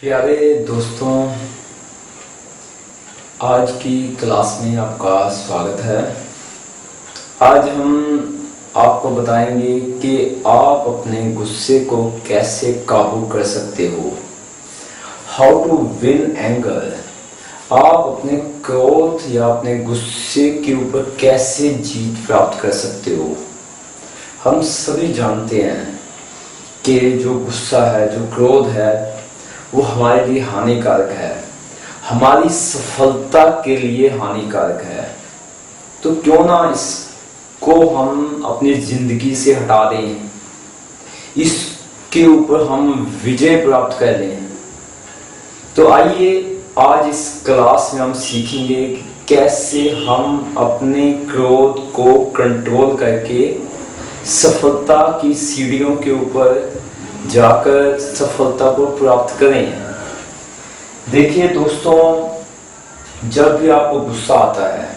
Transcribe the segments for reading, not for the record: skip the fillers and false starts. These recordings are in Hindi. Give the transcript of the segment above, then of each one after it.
प्यारे दोस्तों, आज की क्लास में आपका स्वागत है। आज हम आपको बताएंगे कि आप अपने गुस्से को कैसे काबू कर सकते हो। How to win anger. आप अपने क्रोध या अपने गुस्से के ऊपर कैसे जीत प्राप्त कर सकते हो। हम सभी जानते हैं कि जो गुस्सा है, जो क्रोध है, वो हमारे लिए हानिकारक है, हमारी सफलता के लिए हानिकारक है। तो क्यों ना इसको हम अपनी जिंदगी से हटा दें, इसके ऊपर हम विजय प्राप्त कर लें। तो आइए आज इस क्लास में हम सीखेंगे कि कैसे हम अपने क्रोध को कंट्रोल करके सफलता की सीढ़ियों के ऊपर जाकर सफलता को प्राप्त करें। देखिए दोस्तों, जब भी आपको गुस्सा आता है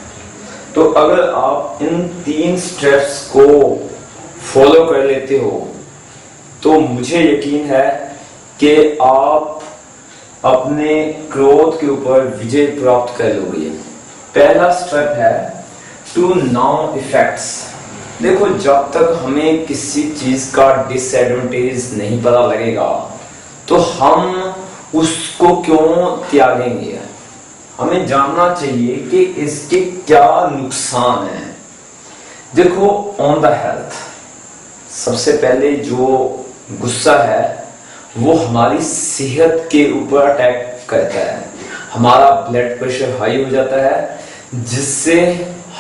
तो अगर आप इन 3 स्टेप्स को फॉलो कर लेते हो तो मुझे यकीन है कि आप अपने क्रोध के ऊपर विजय प्राप्त कर लोगे। पहला स्टेप है टू नो इफेक्ट्स। देखो, जब तक हमें किसी चीज का डिसएडवांटेज नहीं पता लगेगा तो हम उसको क्यों त्यागेंगे। हमें जानना चाहिए कि इसके क्या नुकसान हैं। देखो, ऑन द हेल्थ, सबसे पहले जो गुस्सा है वो हमारी सेहत के ऊपर अटैक करता है। हमारा ब्लड प्रेशर हाई हो जाता है, जिससे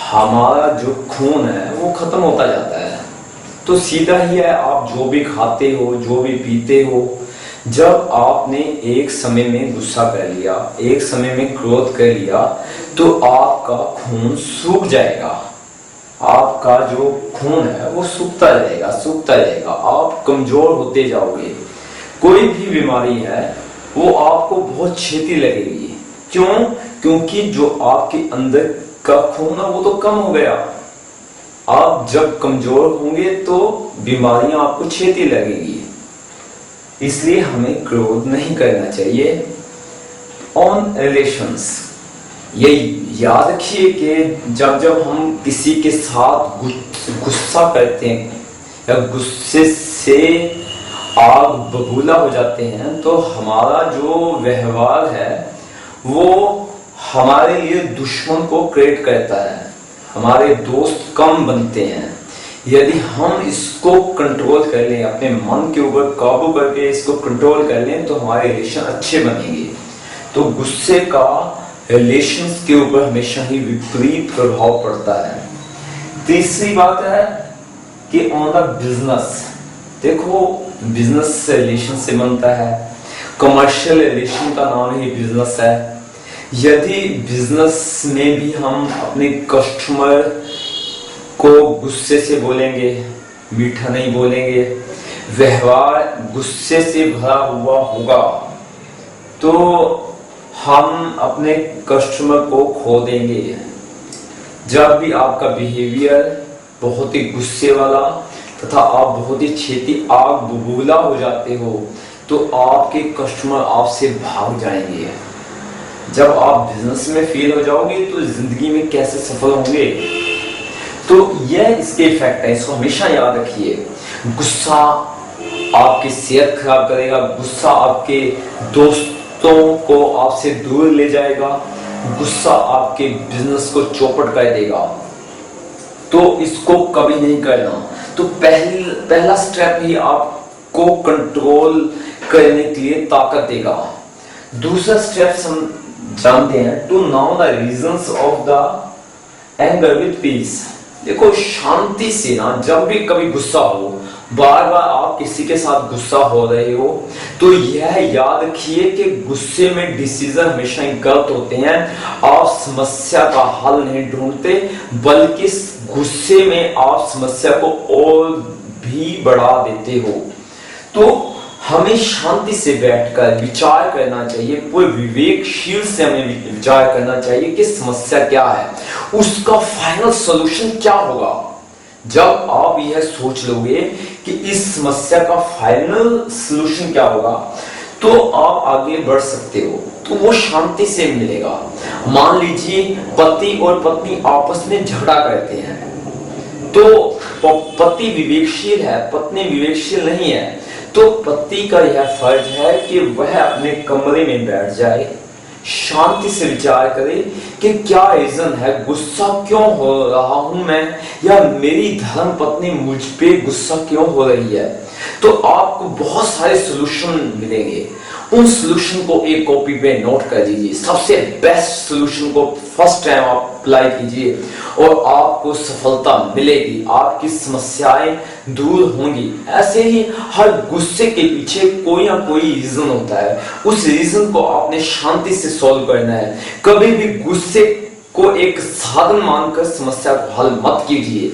हमारा जो खून है वो खत्म होता जाता है। तो सीधा ही है, आप जो भी खाते हो, जो भी पीते हो, जब आपने एक समय में गुस्सा कर लिया, एक समय में क्रोध कर लिया, तो आपका खून सूख जाएगा। आपका जो खून है वो सूखता रहेगा, आप कमजोर होते जाओगे। कोई भी बीमारी है वो आपको बहुत छेती लगेगी। क्यों? क्योंकि जो आपके अंदर का खून है वो तो कम हो गया। आप जब कमजोर होंगे तो बीमारियां आपको छेती लगेगी। इसलिए हमें क्रोध नहीं करना चाहिए। ऑन रिलेशंस, ये याद रखिए कि जब हम किसी के साथ गुस्सा करते हैं या गुस्से से आग बबूला हो जाते हैं तो हमारा जो व्यवहार है वो हमारे लिए दुश्मन को क्रिएट करता है, हमारे दोस्त कम बनते हैं। यदि हम इसको कंट्रोल कर लें, अपने मन के ऊपर काबू करके इसको कंट्रोल कर लें, तो हमारे रिलेशन अच्छे बनेंगे। तो गुस्से का रिलेशंस के ऊपर हमेशा ही विपरीत प्रभाव पड़ता है। तीसरी बात है कि ऑन द बिजनेस। देखो, बिजनेस रिलेशन से बनता है, कमर्शियल रिलेशन का नाम ही बिजनेस है। यदि बिजनेस में भी हम अपने कस्टमर को गुस्से से बोलेंगे, मीठा नहीं बोलेंगे, व्यवहार गुस्से से भरा हुआ होगा, तो हम अपने कस्टमर को खो देंगे। जब भी आपका बिहेवियर बहुत ही गुस्से वाला तथा आप बहुत ही छेती आग बबूला हो जाते हो तो आपके कस्टमर आपसे भाग जाएंगे। जब आप बिजनेस में फेल हो जाओगे तो जिंदगी में कैसे सफल होंगे। तो यह इसके इफेक्ट है, इसको हमेशा याद रखिए। गुस्सा आपकी सेहत खराब करेगा, गुस्सा आपके दोस्तों को आपसे दूर ले जाएगा, गुस्सा आपके बिजनेस को चौपट कर देगा। तो इसको कभी नहीं करना। तो पहला स्टेप ही आपको कंट्रोल करने के लिए ताकत देगा। दूसरा स्टेप हम जानते हैं, to know the reasons of the anger with peace. देखो, शांति से ना, जब भी कभी गुस्सा हो, बार बार आप किसी के साथ गुस्सा हो रहे हो तो यह याद रखिए कि गुस्से में डिसीजन हमेशा ही गलत होते हैं। आप समस्या का हल नहीं ढूंढते, बल्कि गुस्से में आप समस्या को और भी बढ़ा देते हो। तो हमें शांति से बैठकर विचार करना चाहिए, पूरे विवेकशील से हमें विचार करना चाहिए कि समस्या क्या है, उसका फाइनल सॉल्यूशन क्या होगा। जब आप यह सोच लोगे कि इस समस्या का फाइनल सलूशन क्या होगा, तो आप आगे बढ़ सकते हो, तो वो शांति से मिलेगा। मान लीजिए पति और पत्नी आपस में झगड़ा करते हैं, तो पति विवेकशील है, पत्नी विवेकशील नहीं है, तो पति का यह फर्ज है कि वह अपने कमरे में बैठ जाए, शांति से विचार करे कि क्या रीजन है, गुस्सा क्यों हो रहा हूं मैं, या मेरी धर्म पत्नी मुझ पे गुस्सा क्यों हो रही है। तो आपको बहुत सारे सॉल्यूशन मिलेंगे, उन सॉल्यूशन को एक कॉपी पे नोट कर लीजिए, सबसे बेस्ट सॉल्यूशन को फर्स्ट टाइम आप अप्लाई कीजिए और आपको सफलता मिलेगी, आपकी समस्याएं दूर होंगी। ऐसे ही हर गुस्से के पीछे कोई ना कोई रीजन होता है, उस रीजन को आपने शांति से सॉल्व करना है। कभी भी गुस्से को एक साधन मानकर समस्या को हल मत कीजिए,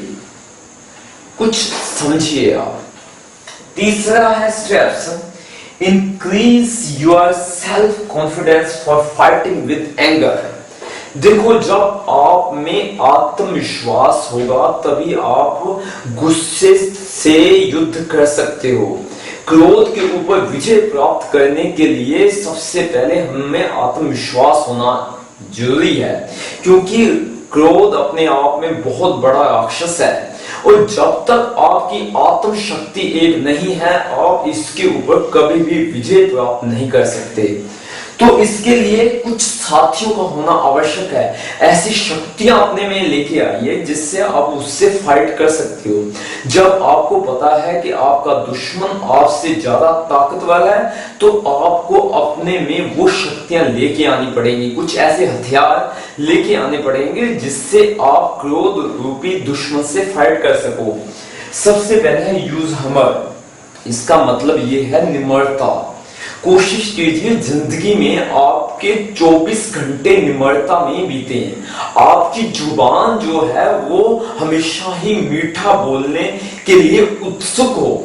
कुछ समझिए आप। तीसरा है steps, increase your self confidence for fighting with anger. देखो, जब आप में आत्मविश्वास होगा तभी आप गुस्से से युद्ध कर सकते हो। क्रोध के ऊपर विजय प्राप्त करने के लिए सबसे पहले हमें आत्मविश्वास होना जरूरी है, क्योंकि क्रोध अपने आप में बहुत बड़ा राक्षस है और जब तक आपकी आत्म शक्ति एक नहीं है, आप इसके ऊपर कभी भी विजय प्राप्त नहीं कर सकते। तो इसके लिए कुछ साथियों का होना आवश्यक है, ऐसी शक्तियां अपने में लेके आइए जिससे आप उससे फाइट कर सकते हो। जब आपको पता है कि आपका दुश्मन आपसे ज्यादा ताकतवर है, तो आपको अपने में वो शक्तियां लेके आनी पड़ेंगी, कुछ ऐसे हथियार लेके आने पड़ेंगे जिससे आप क्रोध रूपी दुश्मन से फाइट कर सको। सबसे पहले है यूज हमर, इसका मतलब ये है निम्रता। कोशिश कीजिए जिंदगी में आपके 24 घंटे निम्रता में बीते हैं। आपकी जुबान जो है वो हमेशा ही मीठा बोलने के लिए उत्सुक हो।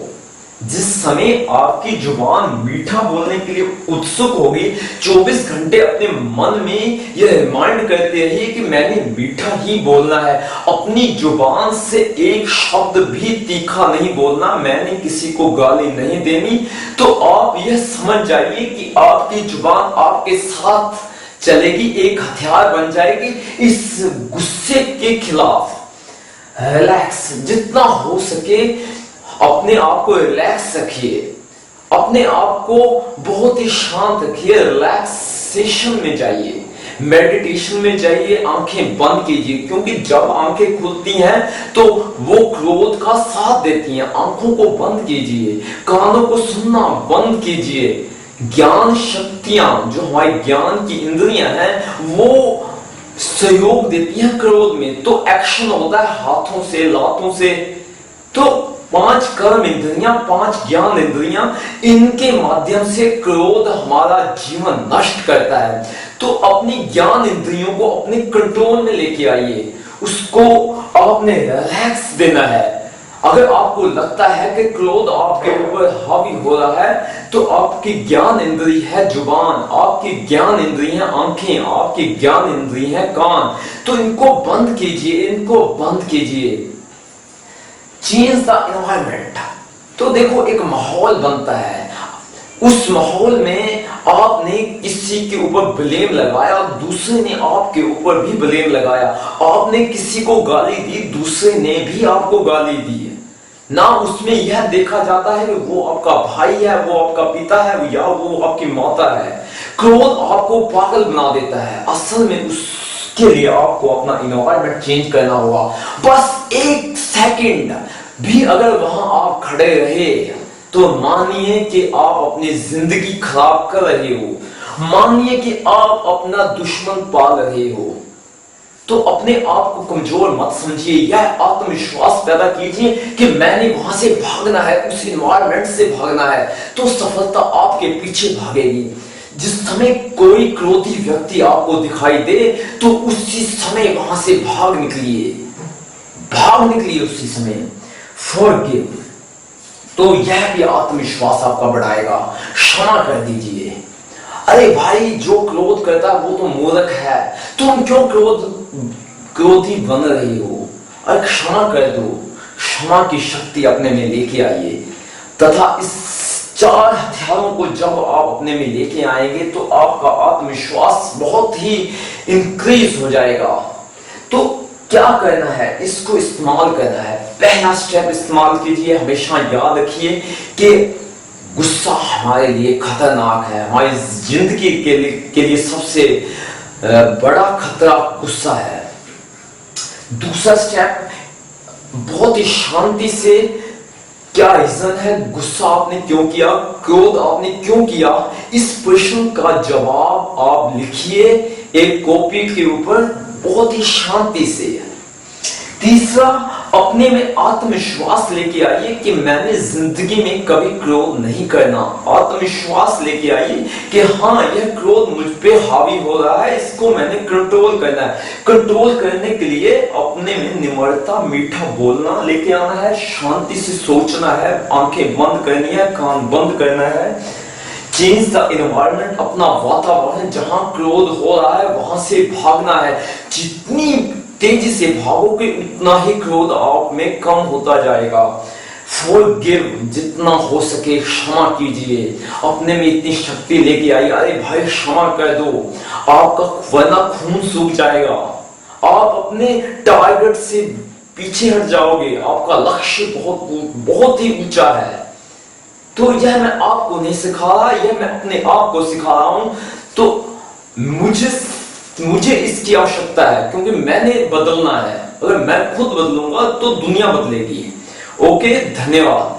जिस समय आपकी जुबान मीठा बोलने के लिए उत्सुक होगी, 24 घंटे अपने मन में यह रिमाइंड करते रहिए कि मैंने मीठा ही बोलना है, अपनी जुबान से एक शब्द भी तीखा नहीं बोलना, मैंने किसी को गाली नहीं देनी। तो आप यह समझ जाइए कि आपकी जुबान आपके साथ चलेगी, एक हथियार बन जाएगी इस गुस्से के खिलाफ। रिलैक्स, जितना हो सके अपने आप को रिलैक्स रखिए, अपने आप को बहुत ही शांत रखिए, रिलैक्सेशन में जाइए, मेडिटेशन में जाइए, आंखें बंद कीजिए, क्योंकि जब आंखें खुलती हैं तो वो क्रोध का साथ देती हैं। आंखों को बंद कीजिए, कानों को सुनना बंद कीजिए। ज्ञान शक्तियां, जो हमारी ज्ञान की इंद्रियां हैं, वो सहयोग देती हैं क्रोध में। तो एक्शन होता है हाथों से, लातों से। तो 5 कर्म इंद्रियां, 5 ज्ञान इंद्रियां, इनके माध्यम से क्रोध हमारा जीवन नष्ट करता है। तो अपनी ज्ञान इंद्रियों को अपने कंट्रोल में लेके आइए, उसको आपने रिलैक्स देना है। अगर आपको लगता है कि क्रोध आपके ऊपर हावी हो रहा है, तो आपकी ज्ञान इंद्रिय है जुबान, आपकी ज्ञान इंद्रिय है आंखें, आपकी ज्ञान इंद्रिय है कान, तो इनको बंद कीजिए, इनको बंद कीजिए। Change the environment. तो देखो, एक माहौल बनता है, उस माहौल में आपने किसी के ऊपर ब्लेम लगाया, दूसरे ने आपके ऊपर भी ब्लेम लगाया। आपने किसी को गाली दी, दूसरे ने भी आपको गाली दी। ना उसमें यह देखा जाता है कि वो आपका भाई है, वो आपका पिता है, या वो आपकी माता है। क्रोध आपको पागल बना देता है। असल में उसके लिए आपको अपना एनवायरमेंट चेंज करना होगा। बस 1 सेकंड भी अगर वहां आप खड़े रहे, तो मानिए कि आप अपनी जिंदगी खराब कर रहे हो, मानिए कि आप अपना दुश्मन पाल रहे हो। तो अपने आप को कमजोर मत समझिए, यह आत्मविश्वास पैदा कीजिए कि मैंने वहां से भागना है, उस एनवायरमेंट से भागना है, तो सफलता आपके पीछे भागेगी। जिस समय कोई क्रोधी व्यक्ति आपको दिखाई दे, तो उसी समय वहां से भाग निकलिए, उसी समय। फॉरगिव, तो यह भी आत्मविश्वास आपका बढ़ाएगा। क्षमा कर दीजिए। अरे भाई, जो क्रोध करता है वो तो मूर्ख है, तुम क्यों क्रोधी बन रही हो? अरे क्षमा कर दो, क्षमा की शक्ति अपने में लेके आइए, तथा इस 4 हथियारों को जब आप अपने में लेके आएंगे तो आपका आत्मविश्वास बहुत ही इंक्रीज हो जाएगा। तो क्या करना है, इसको इस्तेमाल करना है। पहला स्टेप इस्तेमाल कीजिए। हमेशा याद रखिए कि गुस्सा हमारे लिए खतरनाक है, हमारी जिंदगी के लिए सबसे बड़ा खतरा गुस्सा है। दूसरा स्टेप, बहुत ही शांति से, क्या रीजन है, गुस्सा आपने क्यों किया, क्रोध आपने क्यों किया, इस प्रश्न का जवाब आप लिखिए एक कॉपी के ऊपर बहुत ही शांति से। तीसरा, अपने में आत्मविश्वास लेके आइए कि मैंने जिंदगी में कभी क्रोध नहीं करना। आत्मविश्वास लेके आइए कि हाँ, यह क्रोध मुझ पे हावी हो रहा है, इसको मैंने कंट्रोल करना है। कंट्रोल करने के लिए अपने में निम्रता, मीठा बोलना लेके आना है, शांति से सोचना है, आंखें बंद करनी है, कान बंद करना है। चेंज द एनवायरनमेंट, अपना वातावरण, जहां क्रोध हो रहा है वहां से भागना है। जितनी तेजी से भागोगे उतना ही क्रोध आप में कम होता जाएगा। फॉरगिव, जितना हो सके क्षमा कीजिए। अपने में इतनी शक्ति लेके आई, अरे भाई क्षमा कर दो, आपका वरना खून सूख जाएगा, आप अपने टारगेट से पीछे हट जाओगे, आपका लक्ष्य बहुत ही ऊंचा है। तो यह मैं आपको नहीं सिखा रहा, यह मैं अपने आप को सिखा रहा हूं। तो मुझे इसकी आवश्यकता है, क्योंकि मैंने बदलना है। अगर मैं खुद बदलूंगा तो दुनिया बदलेगी। ओके, धन्यवाद।